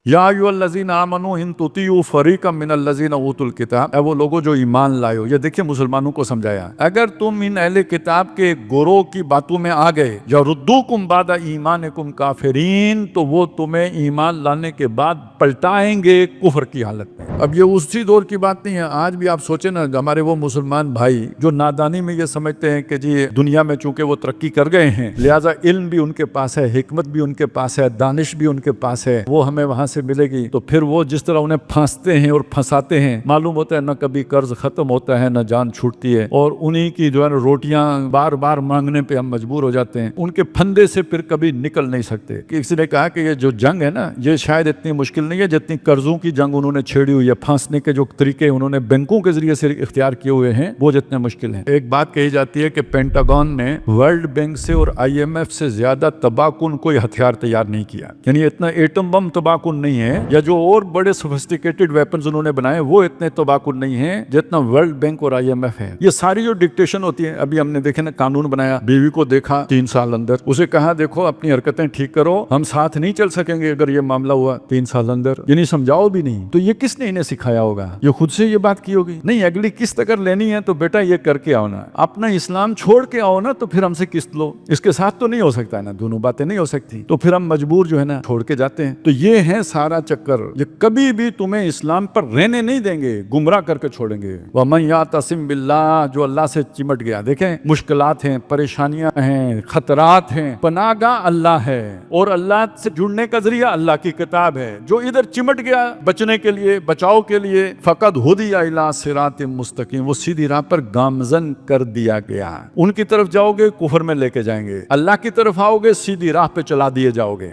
या अय्युहल्लज़ीना आमनू इन तुतियू फरीक़म मिनल्लज़ीना ऊतुल किताब, ए वो लोगो जो ईमान लाए हो। ये देखिए मुसलमानों को समझाया, अगर तुम इन अहले किताब के गोरों की बातों में आ गए, या रुद्दूकुम बादा ईमानिकुम काफिरीन, तो वो तुम्हें ईमान लाने के बाद पलटाएंगे कुफ्र की हालत में। अब ये उसी दौर की बात नहीं है, आज भी आप सोचे ना, हमारे वो मुसलमान भाई जो नादानी में ये समझते हैं कि जी दुनिया में चूंकि वो तरक्की कर गए हैं, लिहाजा इल्म भी उनके पास है, हिकमत भी उनके पास है, दानिश भी उनके पास है, वो हमें वहां से मिलेगी, तो फिर वो जिस तरह उन्हें फांसते हैं और फंसाते हैं, मालूम होता है न कभी कर्ज खत्म होता है न जान छूटती है, और उन्हीं की जो है ना रोटियां बार बार मांगने पे हम मजबूर हो जाते हैं, उनके फंदे से फिर कभी निकल नहीं सकते। किसी ने कहा कि ये जो जंग है ना, ये शायद इतनी मुश्किल नहीं है जितनी कर्जों की जंग उन्होंने छेड़ी हुई है, फांसने के जो तरीके उन्होंने बैंकों के जरिए से इख्तियार किए हुए हैं वो जितने मुश्किल हैं। एक बात कही जाती है कि पेंटागन ने वर्ल्ड बैंक से और IMF से ज्यादा तबाकुन कोई हथियार तैयार नहीं किया, यानी इतना एटम बम तबाकुन नहीं है, या जो और बड़े सोफिस्टिकेटेड वेपन्स उन्होंने बनाए वो इतने तबाकुन नहीं है जितना वर्ल्ड बैंक और IMF है। ये सारी जो डिक्टेशन होती है, अभी हमने देखे ना, कानून बनाया, बीवी को देखा 3 साल अंदर, उसे कहा देखो अपनी हरकतें ठीक करो, हम साथ नहीं चल सकेंगे अगर ये मामला हुआ 3 साल अंदर, यानी समझाओ भी नहीं। तो ये किसने इन्हें सिखाया होगा? ये खुद से ये बात की होगी? नहीं, अगली किस्त अगर लेनी है तो बेटा ये करके आओ ना, अपना इस्लाम छोड़ के आओ ना, तो फिर हमसे किस्त लो। इसके साथ तो नहीं हो सकता है ना, दोनों बातें नहीं हो सकती, तो फिर हम मजबूर जो है ना छोड़ के जाते हैं। तो ये है सारा चक्कर, ये कभी भी तुम्हें इस्लाम पर रहने नहीं देंगे, गुमराह करके छोड़ेंगे। वमन यातसिम बिल्लाह, जो अल्लाह से चिमट गया, देखें मुश्किलात हैं, परेशानियां हैं, खतरात हैं, पनागा अल्लाह है, और अल्लाह से जुड़ने का जरिया अल्लाह की किताब है। जो इधर चिमट गया बचने के लिए, बचाव के लिए, फकद हुदिया इला सिरातिम मुस्तकीम, वो सीधी राह पर गामजन कर दिया गया। उनकी तरफ जाओगे कुफर में लेके जाएंगे, अल्लाह की तरफ आओगे सीधी राह पे चला दिए जाओगे।